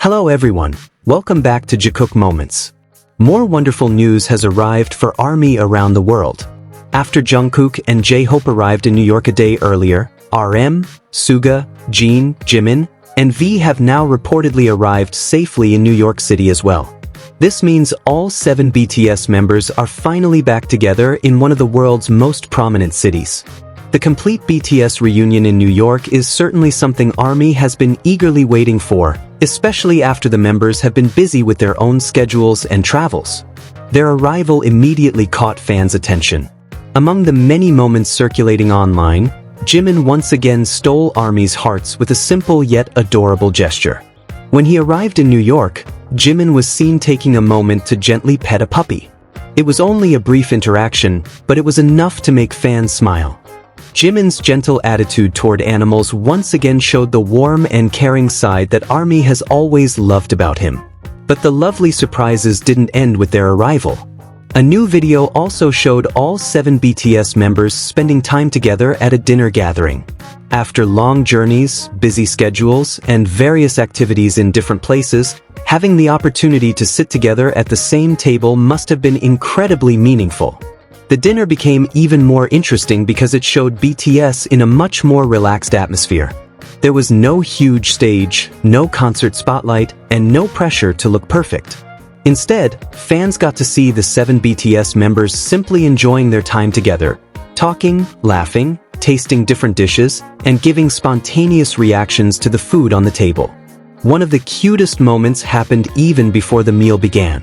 Hello everyone, welcome back to Jikook Moments. More wonderful news has arrived for ARMY around the world. After Jungkook and J-Hope arrived in New York a day earlier, RM, Suga, Jin, Jimin, and V have now reportedly arrived safely in New York City as well. This means all 7 BTS members are finally back together in one of the world's most prominent cities. The complete BTS reunion in New York is certainly something ARMY has been eagerly waiting for, especially after the members have been busy with their own schedules and travels. Their arrival immediately caught fans' attention. Among the many moments circulating online, Jimin once again stole ARMY's hearts with a simple yet adorable gesture. When he arrived in New York, Jimin was seen taking a moment to gently pet a puppy. It was only a brief interaction, but it was enough to make fans smile. Jimin's gentle attitude toward animals once again showed the warm and caring side that ARMY has always loved about him. But the lovely surprises didn't end with their arrival. A new video also showed all 7 BTS members spending time together at a dinner gathering. After long journeys, busy schedules, and various activities in different places, having the opportunity to sit together at the same table must have been incredibly meaningful. The dinner became even more interesting because it showed BTS in a much more relaxed atmosphere. There was no huge stage, no concert spotlight, and no pressure to look perfect. Instead, fans got to see the 7 BTS members simply enjoying their time together, talking, laughing, tasting different dishes, and giving spontaneous reactions to the food on the table. One of the cutest moments happened even before the meal began.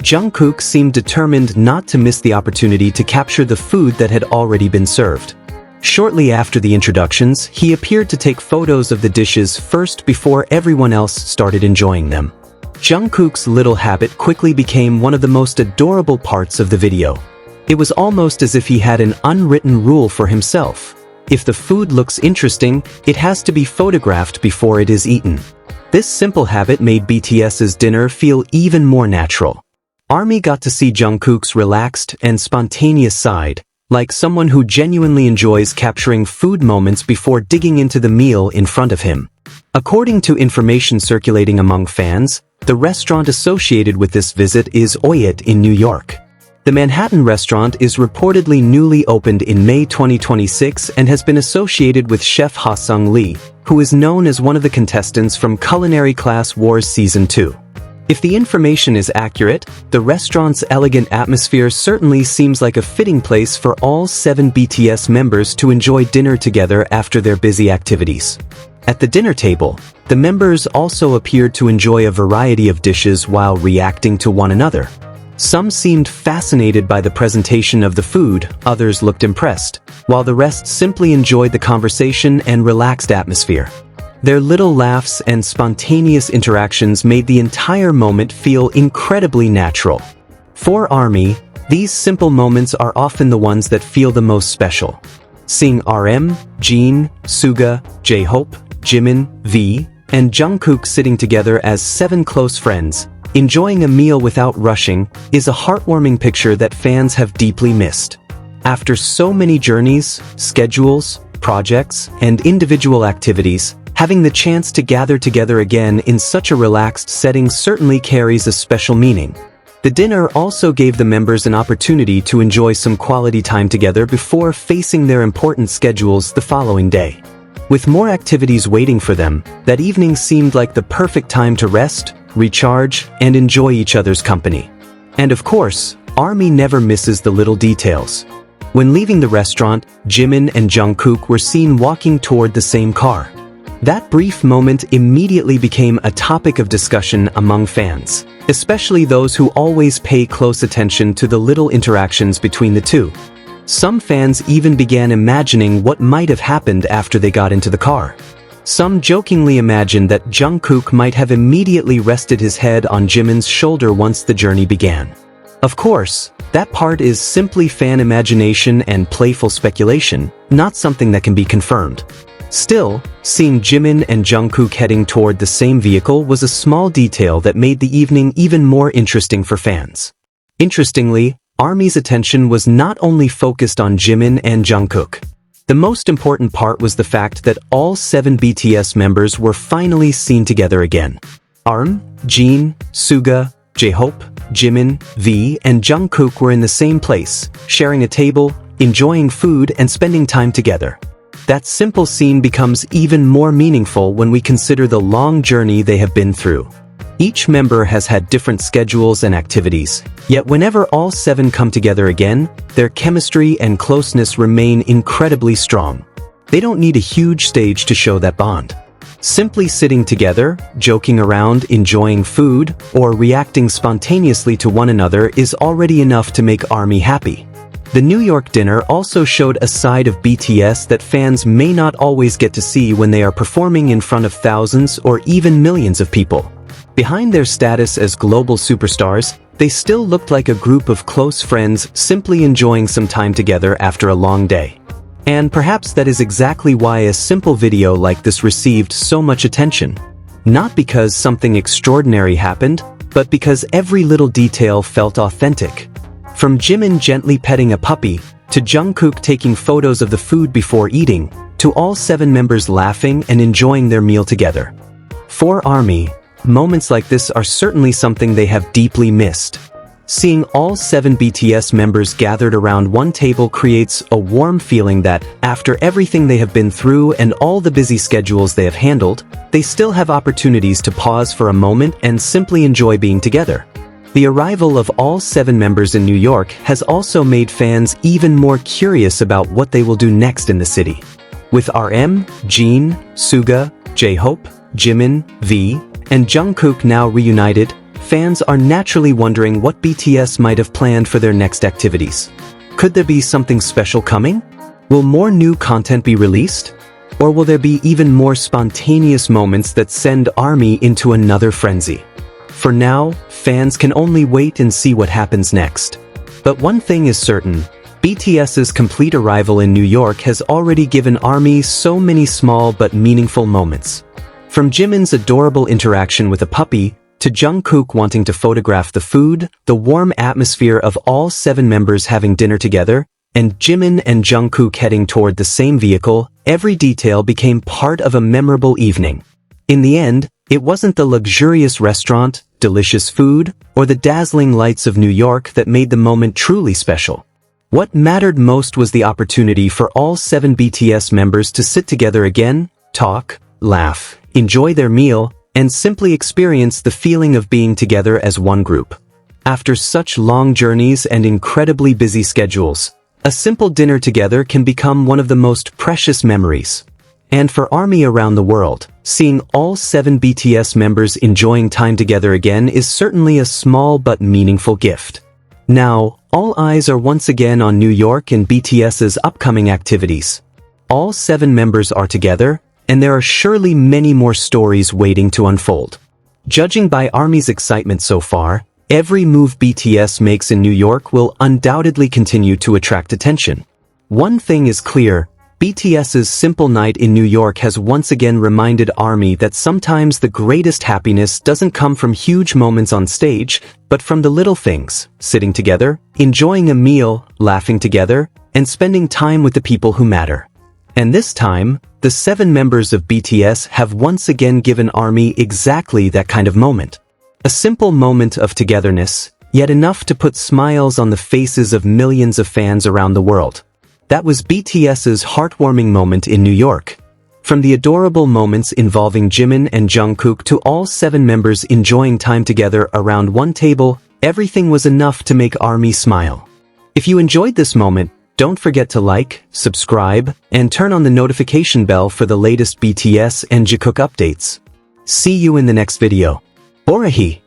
Jungkook seemed determined not to miss the opportunity to capture the food that had already been served. Shortly after the introductions, he appeared to take photos of the dishes first before everyone else started enjoying them. Jungkook's little habit quickly became one of the most adorable parts of the video. It was almost as if he had an unwritten rule for himself. If the food looks interesting, it has to be photographed before it is eaten. This simple habit made BTS's dinner feel even more natural. ARMY got to see Jungkook's relaxed and spontaneous side, like someone who genuinely enjoys capturing food moments before digging into the meal in front of him. According to information circulating among fans, the restaurant associated with this visit is Oyet in New York. The Manhattan restaurant is reportedly newly opened in May 2026 and has been associated with chef Ha-Sung Lee, who is known as one of the contestants from Culinary Class Wars Season 2. If the information is accurate, the restaurant's elegant atmosphere certainly seems like a fitting place for all 7 BTS members to enjoy dinner together after their busy activities. At the dinner table, the members also appeared to enjoy a variety of dishes while reacting to one another. Some seemed fascinated by the presentation of the food, others looked impressed, while the rest simply enjoyed the conversation and relaxed atmosphere. Their little laughs and spontaneous interactions made the entire moment feel incredibly natural. For ARMY, these simple moments are often the ones that feel the most special. Seeing RM, Jin, Suga, J-Hope, Jimin, V, and Jungkook sitting together as 7 close friends, enjoying a meal without rushing, is a heartwarming picture that fans have deeply missed. After so many journeys, schedules, projects, and individual activities, having the chance to gather together again in such a relaxed setting certainly carries a special meaning. The dinner also gave the members an opportunity to enjoy some quality time together before facing their important schedules the following day. With more activities waiting for them, that evening seemed like the perfect time to rest, recharge, and enjoy each other's company. And of course, ARMY never misses the little details. When leaving the restaurant, Jimin and Jungkook were seen walking toward the same car. That brief moment immediately became a topic of discussion among fans, especially those who always pay close attention to the little interactions between the two. Some fans even began imagining what might have happened after they got into the car. Some jokingly imagined that Jungkook might have immediately rested his head on Jimin's shoulder once the journey began. Of course, that part is simply fan imagination and playful speculation, not something that can be confirmed. Still, seeing Jimin and Jungkook heading toward the same vehicle was a small detail that made the evening even more interesting for fans. Interestingly, ARMY's attention was not only focused on Jimin and Jungkook. The most important part was the fact that all 7 BTS members were finally seen together again. Jin, Suga, J-Hope, Jimin, V, and Jungkook were in the same place, sharing a table, enjoying food, and spending time together. That simple scene becomes even more meaningful when we consider the long journey they have been through. Each member has had different schedules and activities, yet whenever all 7 come together again, their chemistry and closeness remain incredibly strong. They don't need a huge stage to show that bond. Simply sitting together, joking around, enjoying food, or reacting spontaneously to one another is already enough to make ARMY happy. The New York dinner also showed a side of BTS that fans may not always get to see when they are performing in front of thousands or even millions of people. Behind their status as global superstars, they still looked like a group of close friends simply enjoying some time together after a long day. And perhaps that is exactly why a simple video like this received so much attention. Not because something extraordinary happened, but because every little detail felt authentic. From Jimin gently petting a puppy, to Jungkook taking photos of the food before eating, to all 7 members laughing and enjoying their meal together. For ARMY, moments like this are certainly something they have deeply missed. Seeing all 7 BTS members gathered around one table creates a warm feeling that, after everything they have been through and all the busy schedules they have handled, they still have opportunities to pause for a moment and simply enjoy being together. The arrival of all 7 members in New York has also made fans even more curious about what they will do next in the city. With Jin, Suga, J-Hope, Jimin, V, and Jungkook now reunited, fans are naturally wondering what BTS might have planned for their next activities. Could there be something special coming? Will more new content be released? Or will there be even more spontaneous moments that send ARMY into another frenzy? For now, fans can only wait and see what happens next. But one thing is certain, BTS's complete arrival in New York has already given ARMY so many small but meaningful moments. From Jimin's adorable interaction with a puppy, to Jungkook wanting to photograph the food, the warm atmosphere of all 7 members having dinner together, and Jimin and Jungkook heading toward the same vehicle, every detail became part of a memorable evening. In the end, it wasn't the luxurious restaurant, delicious food, or the dazzling lights of New York that made the moment truly special. What mattered most was the opportunity for all 7 BTS members to sit together again, talk, laugh, enjoy their meal, and simply experience the feeling of being together as one group. After such long journeys and incredibly busy schedules, a simple dinner together can become one of the most precious memories. And for ARMY around the world, seeing all 7 BTS members enjoying time together again is certainly a small but meaningful gift. Now, all eyes are once again on New York and BTS's upcoming activities. All 7 members are together, and there are surely many more stories waiting to unfold. Judging by ARMY's excitement so far, every move BTS makes in New York will undoubtedly continue to attract attention. One thing is clear, BTS's simple night in New York has once again reminded ARMY that sometimes the greatest happiness doesn't come from huge moments on stage, but from the little things, sitting together, enjoying a meal, laughing together, and spending time with the people who matter. And this time, the 7 members of BTS have once again given ARMY exactly that kind of moment. A simple moment of togetherness, yet enough to put smiles on the faces of millions of fans around the world. That was BTS's heartwarming moment in New York. From the adorable moments involving Jimin and Jungkook to all 7 members enjoying time together around one table, everything was enough to make ARMY smile. If you enjoyed this moment, don't forget to like, subscribe, and turn on the notification bell for the latest BTS and Jikook updates. See you in the next video. Borahi!